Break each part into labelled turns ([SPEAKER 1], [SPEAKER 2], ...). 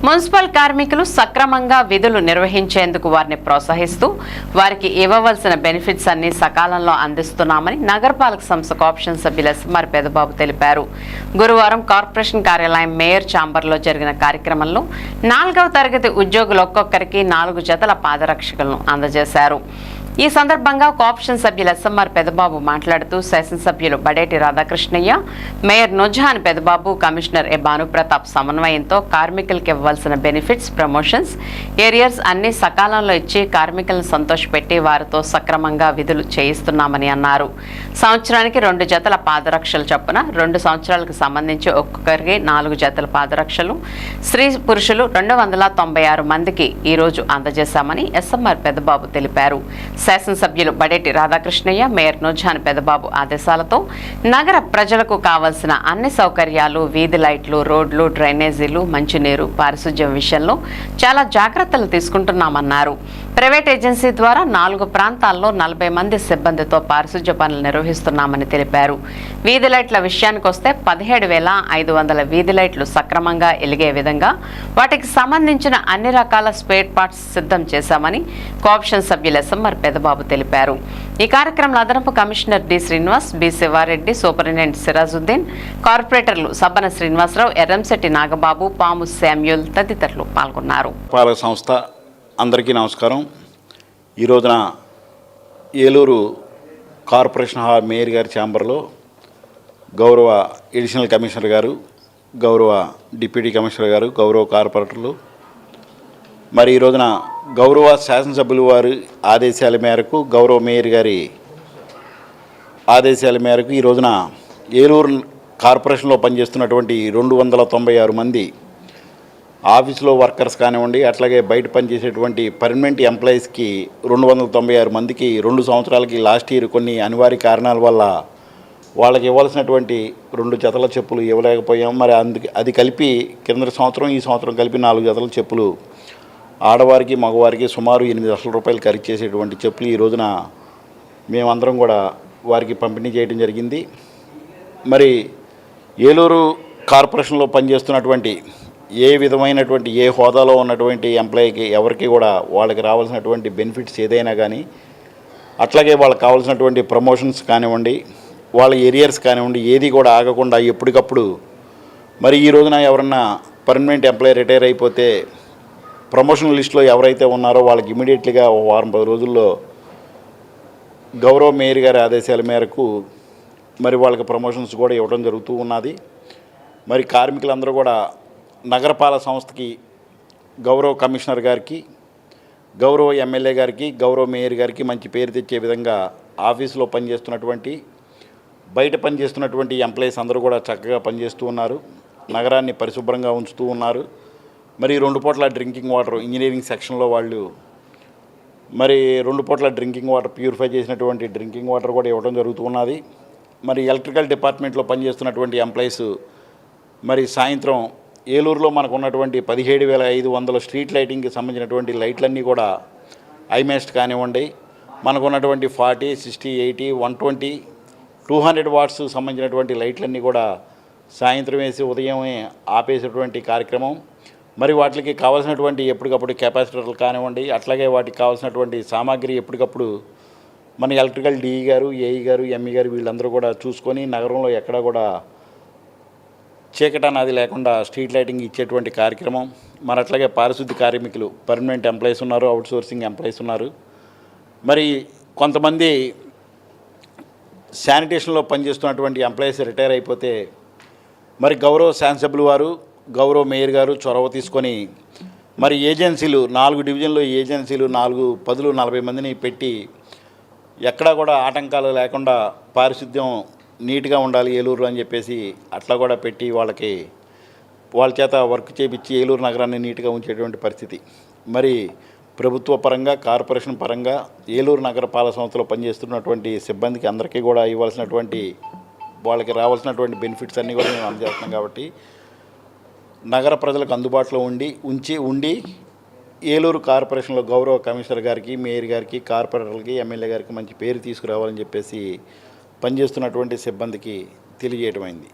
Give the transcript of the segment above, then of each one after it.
[SPEAKER 1] Municipal కార్మికులు సక్రమంగా విధులు నిర్వహించేందుకు వారిని ప్రోత్సహిస్తూ వారికి ఇవ్వవలసిన బెనిఫిట్స్ అన్ని సకాలంలో అందిస్తున్నామని నగరపాలక సంస్థ కోఆప్షన్ సభ్యులు ఎస్ఎంఆర్ పెదబాబు తెలిపారు. గురువారం కార్పొరేషన్ కార్యాలయం మేయర్ ఛాంబర్లో జరిగిన కార్యక్రమంలో 4వ తరగతి ఉద్యోగులు ఒక్కొక్కరికి 4 జతల పాదరక్షకులను అందజేశారు. ఈ సందర్భంగా కోఆప్షన్ సభ్యులు ఎస్ఎంఆర్ పెదబాబు మాట్లాడుతూ శాసనసభ్యులు బడేటి రాధాకృష్ణయ్య, మేయర్ నుజహాన్ పెదబాబు, కమిషనర్ ఏ భానుప్రతాప్ సమన్వయంతో కార్మికులకు ఇవ్వాల్సిన బెనిఫిట్స్, ప్రమోషన్స్, ఏరియర్స్ అన్ని సకాలంలో ఇచ్చి కార్మికులను సంతోషపెట్టి వారితో సక్రమంగా విధులు చేయిస్తున్నామని అన్నారు. సంవత్సరానికి 2 జతల పాదరక్షలు చొప్పున 2 సంవత్సరాలకు సంబంధించి ఒక్కొక్కరికి 4 జతల పాదరక్షలు స్త్రీ పురుషులు 296 మందికి ఈ రోజు అందజేశామని ఎస్ఎంఆర్ పెదబాబు తెలిపారు. శాసనసభ్యులు బడేటి రాధాకృష్ణయ్య, మేయర్ నుజహాన్ పెదబాబు ఆదేశాలతో నగర ప్రజలకు కావాల్సిన అన్ని సౌకర్యాలు, వీధి లైట్లు, రోడ్లు, డ్రైనేజీలు, మంచినీరు, పారిశుధ్యం విషయంలో చాలా జాగ్రత్తలు తీసుకుంటున్నామన్నారు. ప్రైవేట్ ఏజెన్సీ ద్వారా 4 ప్రాంతాల్లో 40 మంది సిబ్బందితో పారిశుధ్య పనులు నిర్వహిస్తున్నామని తెలిపారు. వీధి లైట్ల విషయానికి వస్తే 17,500 వీధి లైట్లు సక్రమంగా ఎలిగే విధంగా వాటికి సంబంధించిన అన్ని రకాల స్పేర్ పార్ట్స్ సిద్ధం చేశామని కోఆప్షన్ సభ్యులు ఎస్ఎంఆర్ పెదబాబు తెలిపారు. ఈ కార్యక్రమంలో అదనపు commissioner D Srinivas, B Sivareddy, superintendent Sirajuddin, కార్పొరేటర్లు సబ్బన శ్రీనివాసరావు, ఎర్రంశెట్టి నాగబాబు, పాము శామ్యూల్ తదితరులు పాల్గొన్నారు.
[SPEAKER 2] అందరికీ నమస్కారం. ఈ రోజున ఏలూరు కార్పొరేషన్ హాల్ మేయర్ గారి ఛాంబర్లో గౌరవ ఎడిషనల్ కమిషనర్ గారు, గౌరవ డిప్యూటీ కమిషనర్ గారు, గౌరవ కార్పొరేటర్లు, మరి ఈ రోజున గౌరవ శాసనసభ్యులు వారి ఆదేశాల మేరకు, గౌరవ మేయర్ గారి ఆదేశాల మేరకు ఈ రోజున ఏలూరు కార్పొరేషన్లో పనిచేస్తున్నటువంటి 296 మంది ఆఫీసులో వర్కర్స్ కానివ్వండి, అట్లాగే బయట పనిచేసేటువంటి పర్మనెంట్ ఎంప్లాయీస్కి 296 మందికి 2 సంవత్సరాలకి లాస్ట్ ఇయర్ కొన్ని అనివార్య కారణాల వల్ల వాళ్ళకి ఇవ్వాల్సినటువంటి 2 జతల చెప్పులు ఇవ్వలేకపోయాం. మరి అది కలిపి కింద సంవత్సరం ఈ సంవత్సరం కలిపి 4 జతల చెప్పులు ఆడవారికి మగవారికి సుమారు 8 లక్షల రూపాయలు ఖరీదు చేసేటువంటి చెప్పులు ఈ రోజున మేమందరం కూడా వారికి పంపిణీ చేయడం జరిగింది. మరి ఏలూరు కార్పొరేషన్లో పనిచేస్తున్నటువంటి ఏ విధమైనటువంటి ఏ హోదాలో ఉన్నటువంటి ఎంప్లాయీకి ఎవరికి కూడా వాళ్ళకి రావాల్సినటువంటి బెనిఫిట్స్ ఏదైనా కానీ, అట్లాగే వాళ్ళకి కావాల్సినటువంటి ప్రమోషన్స్ కానివ్వండి, వాళ్ళ ఏరియర్స్ కానివ్వండి, ఏది కూడా ఆగకుండా ఎప్పటికప్పుడు మరి ఈ రోజున ఎవరన్నా పర్మనెంట్ ఎంప్లాయీ రిటైర్ అయిపోతే ప్రమోషన్ లిస్టులో ఎవరైతే ఉన్నారో వాళ్ళకి ఇమీడియట్లీగా 10 రోజుల్లో గౌరవ మేయర్ గారి ఆదేశాల మేరకు మరి వాళ్ళకి ప్రమోషన్స్ కూడా ఇవ్వడం జరుగుతూ ఉన్నది. మరి కార్మికులందరూ కూడా నగరపాలక సంస్థకి, గౌరవ కమిషనర్ గారికి, గౌరవ ఎమ్మెల్యే గారికి, గౌరవ మేయర్ గారికి మంచి పేరు తెచ్చే విధంగా ఆఫీసులో పనిచేస్తున్నటువంటి, బయట పనిచేస్తున్నటువంటి ఎంప్లాయీస్ అందరూ కూడా చక్కగా పనిచేస్తూ ఉన్నారు. నగరాన్ని పరిశుభ్రంగా ఉంచుతూ ఉన్నారు. మరి 2 పూట్ల డ్రింకింగ్ వాటర్ ఇంజనీరింగ్ సెక్షన్లో వాళ్ళు మరి 2 పూట్ల డ్రింకింగ్ వాటర్ ప్యూరిఫై చేసినటువంటి డ్రింకింగ్ వాటర్ కూడా ఇవ్వడం జరుగుతూ ఉన్నది. మరి ఎలక్ట్రికల్ డిపార్ట్మెంట్లో పనిచేస్తున్నటువంటి ఎంప్లాయీస్ మరి సాయంత్రం ఏలూరులో మనకు ఉన్నటువంటి 17,500 స్ట్రీట్ లైటింగ్కి సంబంధించినటువంటి లైట్లన్నీ కూడా ఐమెస్ట్ కానివ్వండి, మనకు ఉన్నటువంటి 40, 60, 80, 120, 200 వాట్స్ సంబంధించినటువంటి లైట్లన్నీ కూడా సాయంత్రం వేసి ఉదయమే ఆపేసేటువంటి కార్యక్రమం. మరి వాటికి కావాల్సినటువంటి ఎప్పటికప్పుడు కెపాసిటర్లు కానివ్వండి, అట్లాగే వాటికి కావాల్సినటువంటి సామాగ్రి ఎప్పటికప్పుడు మన ఎలక్ట్రికల్ డిఈ గారు, ఏఈ గారు, ఎంఈ గారు వీళ్ళందరూ కూడా చూసుకొని నగరంలో ఎక్కడా కూడా చీకటి అనేది లేకుండా స్ట్రీట్ లైటింగ్ ఇచ్చేటువంటి కార్యక్రమం. మరి అట్లాగే పారిశుద్ధ్య కార్మికులు పర్మనెంట్ ఎంప్లాయీస్ ఉన్నారు, అవుట్సోర్సింగ్ ఎంప్లాయీస్ ఉన్నారు. మరి కొంతమంది శానిటేషన్లో పనిచేస్తున్నటువంటి ఎంప్లాయీస్ రిటైర్ అయిపోతే మరి గౌరవ శాసనసభ్యులు వారు, గౌరవ మేయర్ గారు చొరవ తీసుకొని మరి ఏజెన్సీలు 4 డివిజన్లో ఏజెన్సీలు 4 10, 40 మందిని పెట్టి ఎక్కడా కూడా ఆటంకాలు లేకుండా పారిశుద్ధ్యం నీట్గా ఉండాలి ఏలూరు అని చెప్పేసి అట్లా కూడా పెట్టి వాళ్ళ చేత వర్క్ చేయించి ఏలూరు నగరాన్ని నీట్గా ఉంచేటువంటి పరిస్థితి. మరి ప్రభుత్వ పరంగా, కార్పొరేషన్ పరంగా ఏలూరు నగరపాలక సంస్థలో పనిచేస్తున్నటువంటి సిబ్బందికి అందరికీ కూడా ఇవ్వాల్సినటువంటి వాళ్ళకి రావాల్సినటువంటి బెనిఫిట్స్ అన్నీ కూడా మేము అందజేస్తున్నాం. కాబట్టి నగర ప్రజలకు అందుబాటులో ఉండి ఏలూరు కార్పొరేషన్లో గౌరవ కమిషనర్ గారికి, మేయర్ గారికి, కార్పొరేటర్లకి, ఎమ్మెల్యే గారికి మంచి పేరు తీసుకురావాలని చెప్పేసి పనిచేస్తున్నటువంటి సిబ్బందికి తెలియజేయడం అయింది.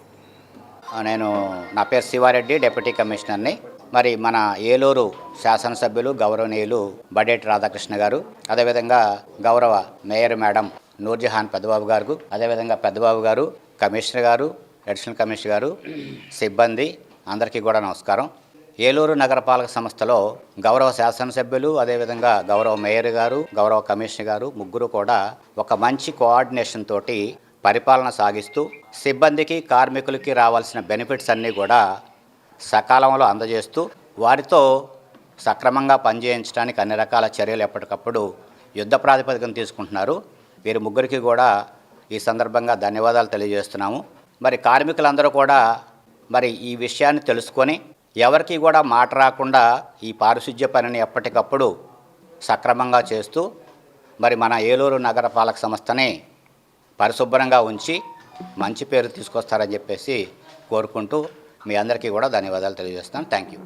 [SPEAKER 3] నా పేరు శివారెడ్డి, డిప్యూటీ కమిషనర్ని. మరి మన ఏలూరు శాసనసభ్యులు గౌరవనీయులు బడేటి రాధాకృష్ణ గారు, అదేవిధంగా గౌరవ మేయర్ మేడం నూర్జహాన్ పెద్దబాబు గారు, అదేవిధంగా పెద్దబాబు గారు, కమిషనర్ గారు, అడిషనల్ కమిషనర్ గారు, సిబ్బంది అందరికీ కూడా నమస్కారం. ఏలూరు నగరపాలక సంస్థలో గౌరవ శాసనసభ్యులు, అదేవిధంగా గౌరవ మేయర్ గారు, గౌరవ కమిషనర్ గారు ముగ్గురు కూడా ఒక మంచి కోఆర్డినేషన్ తోటి పరిపాలన సాగిస్తూ సిబ్బందికి, కార్మికులకి రావాల్సిన బెనిఫిట్స్ అన్నీ కూడా సకాలంలో అందజేస్తూ వారితో సక్రమంగా పనిచేయించడానికి అన్ని రకాల చర్యలు ఎప్పటికప్పుడు యుద్ధ ప్రాతిపదికన తీసుకుంటున్నారు. వీరి ముగ్గురికి కూడా ఈ సందర్భంగా ధన్యవాదాలు తెలియజేస్తున్నాము. మరి కార్మికులందరూ కూడా మరి ఈ విషయాన్ని తెలుసుకొని ఎవరికి కూడా మాట రాకుండా ఈ పారిశుధ్య పనిని ఎప్పటికప్పుడు సక్రమంగా చేస్తూ మరి మన ఏలూరు నగరపాలక సంస్థని పరిశుభ్రంగా ఉంచి మంచి పేరు తీసుకొస్తారని చెప్పేసి కోరుకుంటూ మీ అందరికీ కూడా ధన్యవాదాలు తెలియజేస్తాను. Thank you.